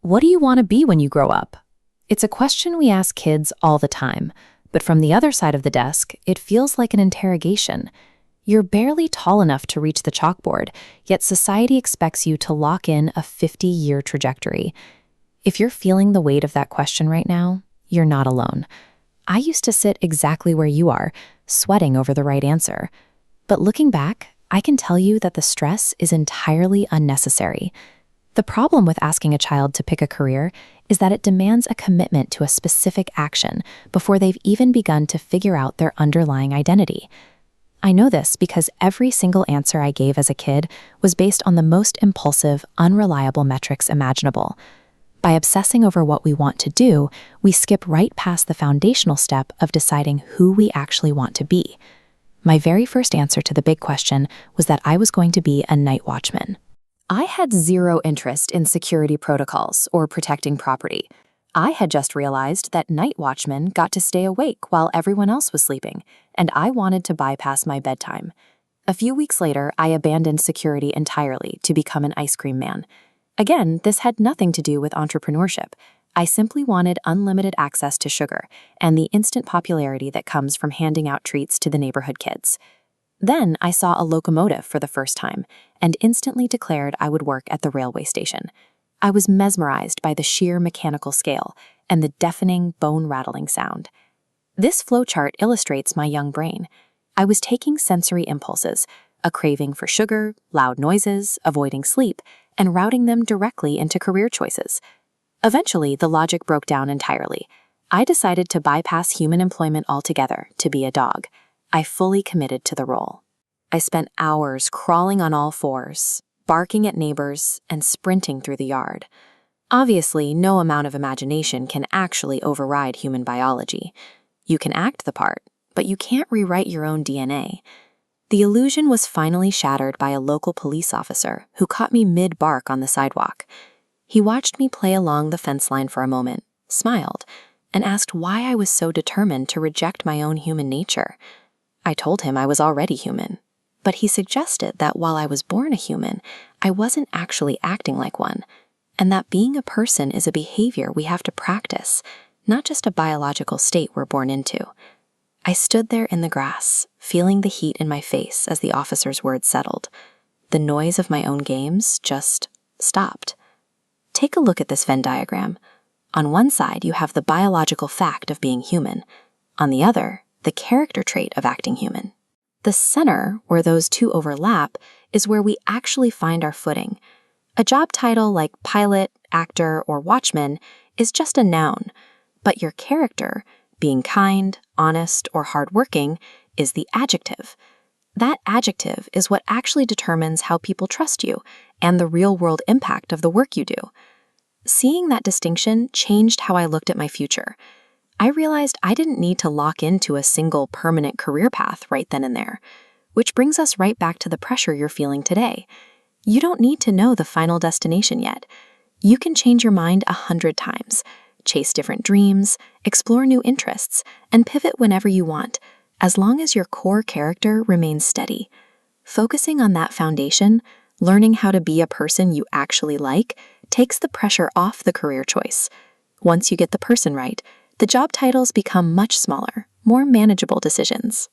What do you want to be when you grow up? It's a question we ask kids all the time, but from the other side of the desk, it feels like an interrogation. You're barely tall enough to reach the chalkboard, yet society expects you to lock in a 50-year trajectory. If you're feeling the weight of that question right now, you're not alone. I used to sit exactly where you are, sweating over the right answer. But looking back, I can tell you that the stress is entirely unnecessary. The problem with asking a child to pick a career is that it demands a commitment to a specific action before they've even begun to figure out their underlying identity. I know this because every single answer I gave as a kid was based on the most impulsive, unreliable metrics imaginable. By obsessing over what we want to do, we skip right past the foundational step of deciding who we actually want to be. My very first answer to the big question was that I was going to be a night watchman. I had zero interest in security protocols or protecting property. I had just realized that night watchmen got to stay awake while everyone else was sleeping, and I wanted to bypass my bedtime. A few weeks later, I abandoned security entirely to become an ice cream man. Again, this had nothing to do with entrepreneurship. I simply wanted unlimited access to sugar and the instant popularity that comes from handing out treats to the neighborhood kids. Then I saw a locomotive for the first time and instantly declared I would work at the railway station. I was mesmerized by the sheer mechanical scale and the deafening, bone-rattling sound. This flowchart illustrates my young brain. I was taking sensory impulses, a craving for sugar, loud noises, avoiding sleep, and routing them directly into career choices. Eventually, the logic broke down entirely. I decided to bypass human employment altogether to be a dog. I fully committed to the role. I spent hours crawling on all fours, barking at neighbors, and sprinting through the yard. Obviously, no amount of imagination can actually override human biology. You can act the part, but you can't rewrite your own DNA. The illusion was finally shattered by a local police officer who caught me mid-bark on the sidewalk. He watched me play along the fence line for a moment, smiled, and asked why I was so determined to reject my own human nature. I told him I was already human, but he suggested that while I was born a human, I wasn't actually acting like one, and that being a person is a behavior we have to practice, not just a biological state we're born into. I stood there in the grass, feeling the heat in my face as the officer's words settled. The noise of my own games just stopped. Take a look at this Venn diagram. On one side, you have the biological fact of being human. On the other, the character trait of acting human. The center, where those two overlap, is where we actually find our footing. A job title like pilot, actor, or watchman is just a noun, but your character, being kind, honest, or hardworking, is the adjective. That adjective is what actually determines how people trust you and the real-world impact of the work you do. Seeing that distinction changed how I looked at my future. I realized I didn't need to lock into a single permanent career path right then and there, which brings us right back to the pressure you're feeling today. You don't need to know the final destination yet. You can change your mind 100 times, chase different dreams, explore new interests, and pivot whenever you want, as long as your core character remains steady. Focusing on that foundation, learning how to be a person you actually like, takes the pressure off the career choice. Once you get the person right, the job titles become much smaller, more manageable decisions.